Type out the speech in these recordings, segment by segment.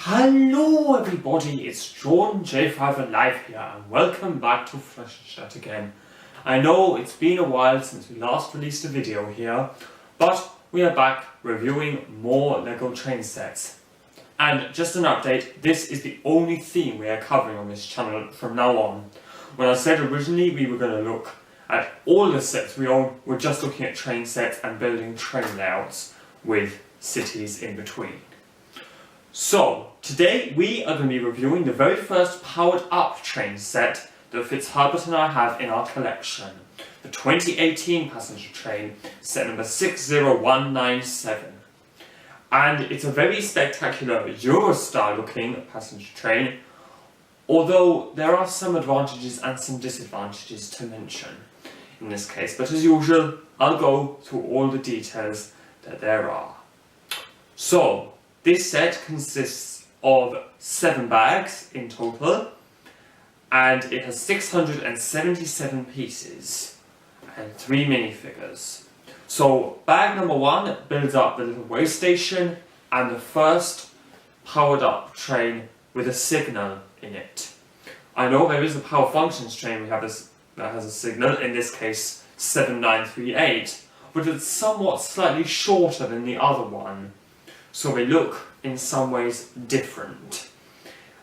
Hello everybody, it's John J5 Live here and welcome back to Flash and Chat again. I know it's been a while since we last released a video here, but we are back reviewing more LEGO train sets. And just an update, this is the only theme we are covering on this channel from now on. When I said originally we were going to look at all the sets we own, we're just looking at train sets and building train layouts with cities in between. So, today we are going to be reviewing the very first powered up train set that Fitzherbert and I have in our collection. The 2018 passenger train, set number 60197. And it's a very spectacular Euro-style looking passenger train, although there are some advantages and some disadvantages to mention in this case. But as usual, I'll go through all the details that there are. So, this set consists of 7 bags in total, and it has 677 pieces and 3 minifigures. So bag number 1 builds up the little way station and the first powered up train with a signal in it. I know there is a power functions train we have that has a signal, in this case 7938, but it's somewhat slightly shorter than the other one. So they look in some ways different.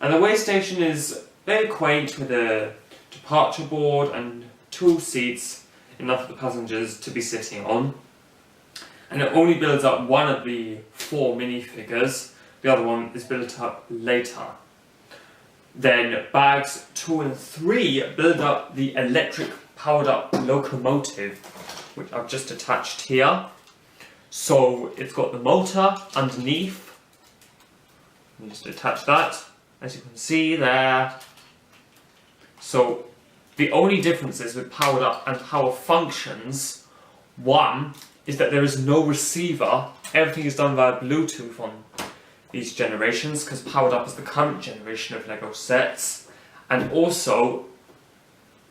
And the way station is very quaint with a departure board and 2 seats, enough for the passengers to be sitting on. And it only builds up one of the 4 minifigures, the other one is built up later. Then bags 2 and 3 build up the electric powered up locomotive, which I've just attached here. So it's got the motor underneath. Let me just attach that, as you can see there. So the only differences with powered up and power functions, one is that there is no receiver. Everything is done via Bluetooth on these generations, because powered up is the current generation of LEGO sets. And also,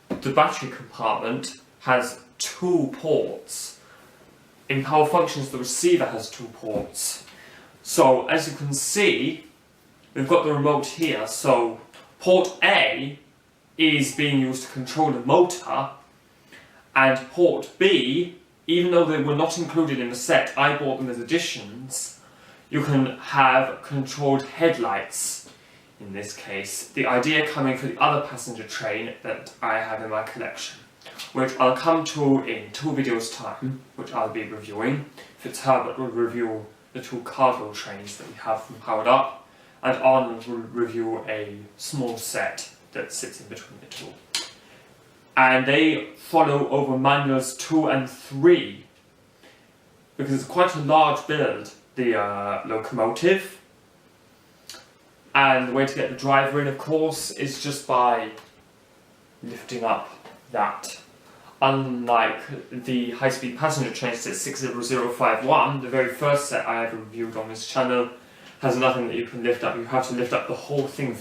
the battery compartment has 2 ports. In power functions, the receiver has 2 ports. So, as you can see, we've got the remote here. So, port A is being used to control the motor, and port B, even though they were not included in the set, I bought them as additions, you can have controlled headlights in this case. The idea coming for the other passenger train that I have in my collection, which I'll come to in 2 videos time, which I'll be reviewing. Fitzherbert will review the 2 cargo trains that we have from Powered Up, and Arnold will review a small set that sits in between the 2. And they follow over manuals 2 and 3, because it's quite a large build, the locomotive. And the way to get the driver in, of course, is just by lifting up that. Unlike the high-speed passenger train set 60051, the very first set I ever reviewed on this channel has nothing that you can lift up. You have to lift up the whole thing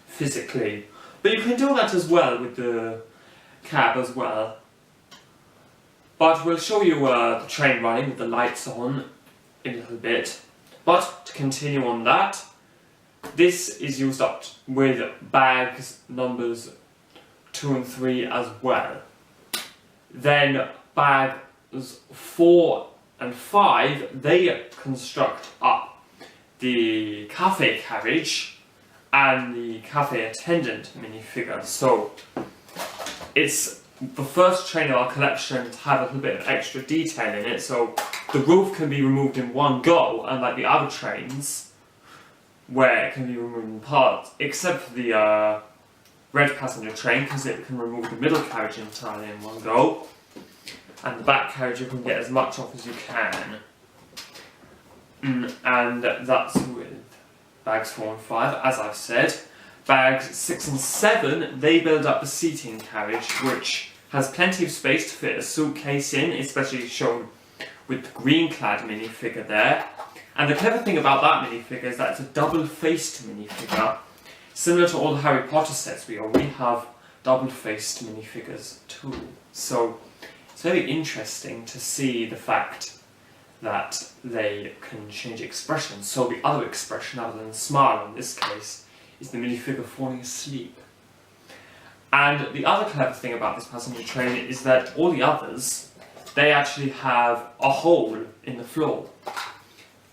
physically. But you can do that as well with the cab as well. But we'll show you the train running with the lights on in a little bit. But to continue on that, this is used up with bags numbers 2 and 3 as well. Then bags 4 and 5, they construct up the cafe carriage and the cafe attendant minifigure. So it's the first train in our collection to have a little bit of extra detail in it. So the roof can be removed in one go, unlike the other trains where it can be removed in parts, except for the red passenger train, because it can remove the middle carriage entirely in one go, and the back carriage you can get as much off as you can. And that's with bags 4 and 5, as I've said. Bags 6 and 7, they build up the seating carriage, which has plenty of space to fit a suitcase in, especially shown with the green-clad minifigure there. And the clever thing about that minifigure is that it's a double-faced minifigure. Similar to all the Harry Potter sets we own, we have double-faced minifigures too. So it's very interesting to see the fact that they can change expression. So the other expression, other than smile in this case, is the minifigure falling asleep. And the other clever thing about this passenger train is that all the others, they actually have a hole in the floor.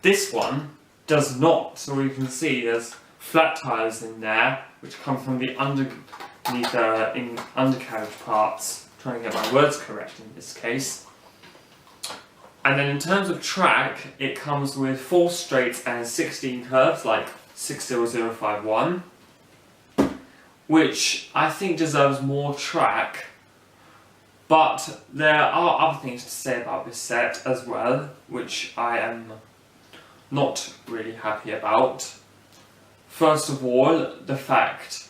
This one does not, so you can see there's flat tires in there, which come from the undercarriage parts. I'm trying to get my words correct in this case. And then in terms of track, it comes with 4 straights and 16 curves, like 60051, which I think deserves more track. But there are other things to say about this set as well, which I am not really happy about. First of all, the fact,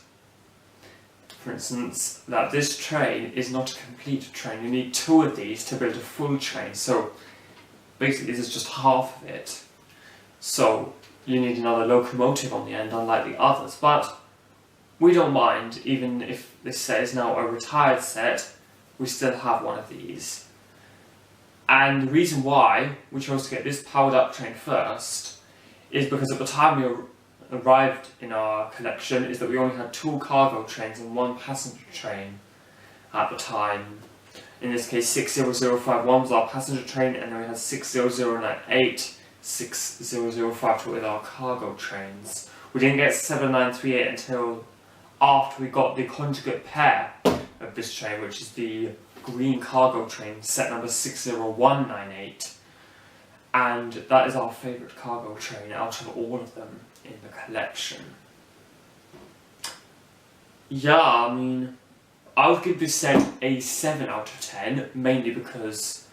for instance, that this train is not a complete train. You need 2 of these to build a full train, so basically this is just half of it. So you need another locomotive on the end, unlike the others. But we don't mind, even if this set is now a retired set, we still have one of these. And the reason why we chose to get this powered up train first is because at the time we arrived in our collection is that we only had 2 cargo trains and 1 passenger train at the time. In this case 60051 was our passenger train, and then we had 60098, 60052 with our cargo trains. We didn't get 7938 until after we got the conjugate pair of this train, which is the green cargo train, set number 60198. And that is our favourite cargo train out of all of them in the collection. Yeah, I mean, I would give this set a 7 out of 10, mainly because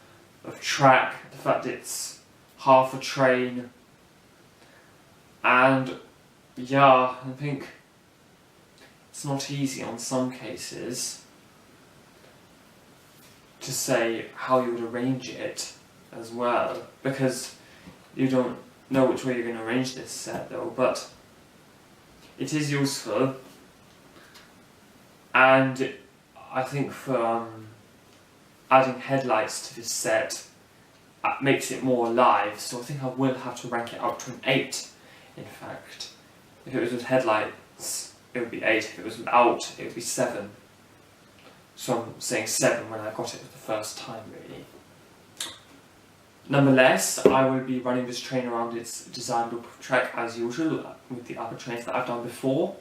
of track, the fact it's half a train, and yeah, I think it's not easy on some cases to say how you would arrange it as well, because you don't know which way you're going to arrange this set though, but it is useful, and I think for adding headlights to this set makes it more alive, so I think I will have to rank it up to an 8 in fact. If it was with headlights it would be 8, if it was without it would be 7. So I'm saying 7 when I got it for the first time really. Nonetheless, I will be running this train around its design loop of track as usual with the other trains that I've done before,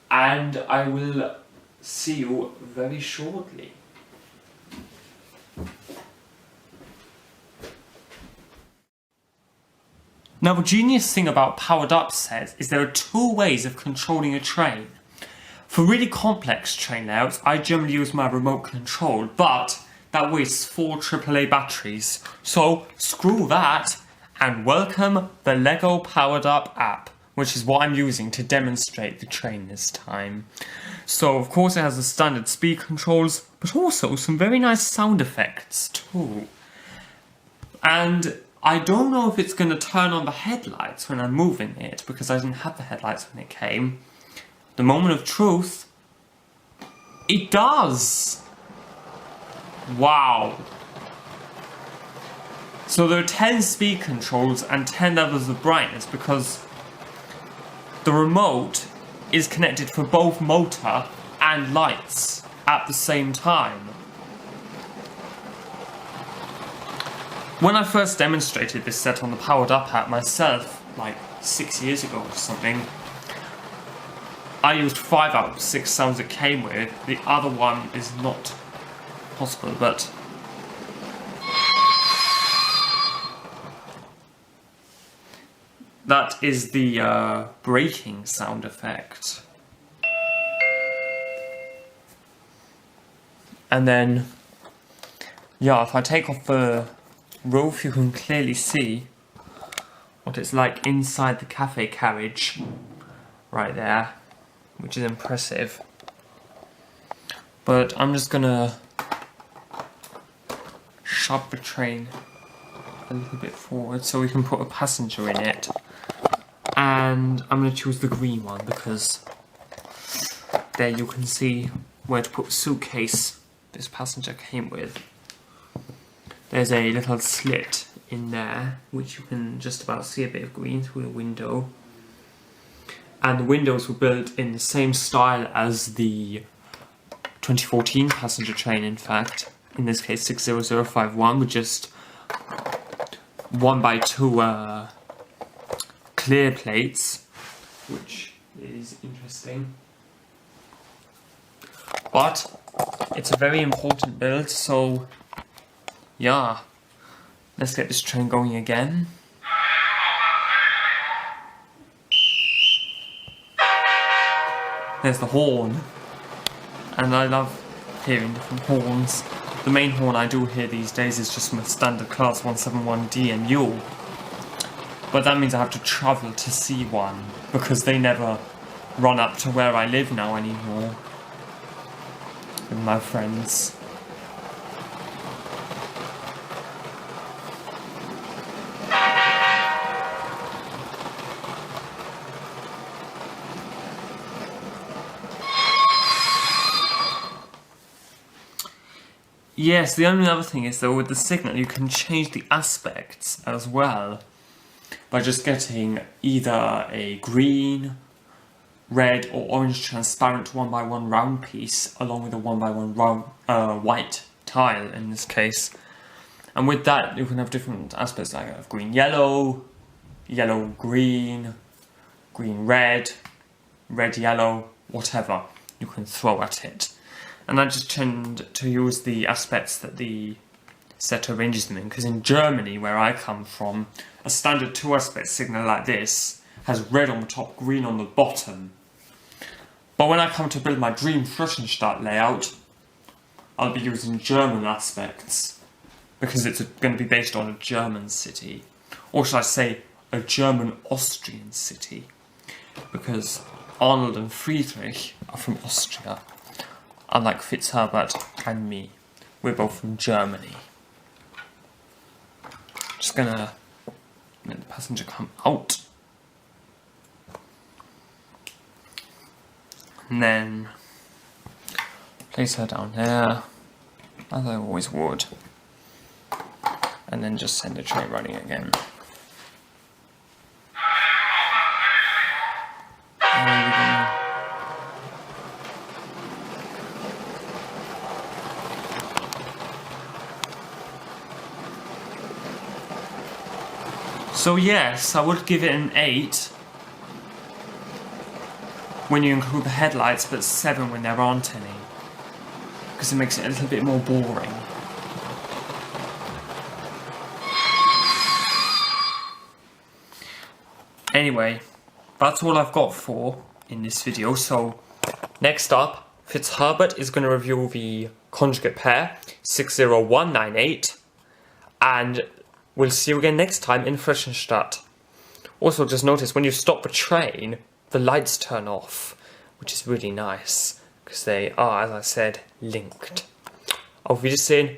and I will see you very shortly. Now the genius thing about powered up sets is there are 2 ways of controlling a train. For really complex train layouts, I generally use my remote control, but that wastes 4 AAA batteries, so screw that and welcome the LEGO Powered Up app, which is what I'm using to demonstrate the train this time. So of course it has the standard speed controls, but also some very nice sound effects too. And I don't know if it's going to turn on the headlights when I'm moving it, because I didn't have the headlights when it came. The moment of truth, it does! Wow. So there are 10 speed controls and 10 levels of brightness because the remote is connected for both motor and lights at the same time. When I first demonstrated this set on the Powered Up app myself, like 6 years ago or something, I used 5 out of 6 sounds it came with. The other one is not possible, but that is the braking sound effect. And then, yeah, if I take off the roof, you can clearly see what it's like inside the cafe carriage right there, which is impressive. But I'm just gonna shove the train a little bit forward so we can put a passenger in it, and I'm going to choose the green one because there you can see where to put the suitcase this passenger came with. There's a little slit in there, which you can just about see a bit of green through the window. And the windows were built in the same style as the 2014 passenger train, in fact. In this case 60051, with just 1x2 clear plates, which is interesting. But it's a very important build, so yeah, let's get this train going again. There's the horn, and I love hearing different horns. The main horn I do hear these days is just my standard class 171 DMU, but that means I have to travel to see one, because they never run up to where I live now anymore with my friends. Yes, the only other thing is, though, with the signal you can change the aspects as well by just getting either a green, red or orange transparent 1x1 round piece along with a 1x1 round, white tile in this case. And with that you can have different aspects like green yellow, yellow green, green red, red yellow, whatever you can throw at it. And I just tend to use the aspects that the set arranges them in, because in Germany, where I come from, a standard 2-aspect signal like this has red on the top, green on the bottom. But when I come to build my dream Fürstenstadt layout, I'll be using German aspects, because it's going to be based on a German city. Or should I say, a German-Austrian city, because Arnold and Friedrich are from Austria. Unlike Fitzherbert and me, we're both from Germany. Just gonna let the passenger come out. And then place her down there, as I always would. And then just send the train running again. So yes, I would give it an 8 when you include the headlights, but 7 when there aren't any, because it makes it a little bit more boring. Anyway, that's all I've got for in this video. So next up, Fitzherbert is going to review the conjugate pair 60198, and we'll see you again next time in Fürstenstadt. Also, just notice when you stop the train, the lights turn off, which is really nice, because they are, as I said, linked. Auf Wiedersehen,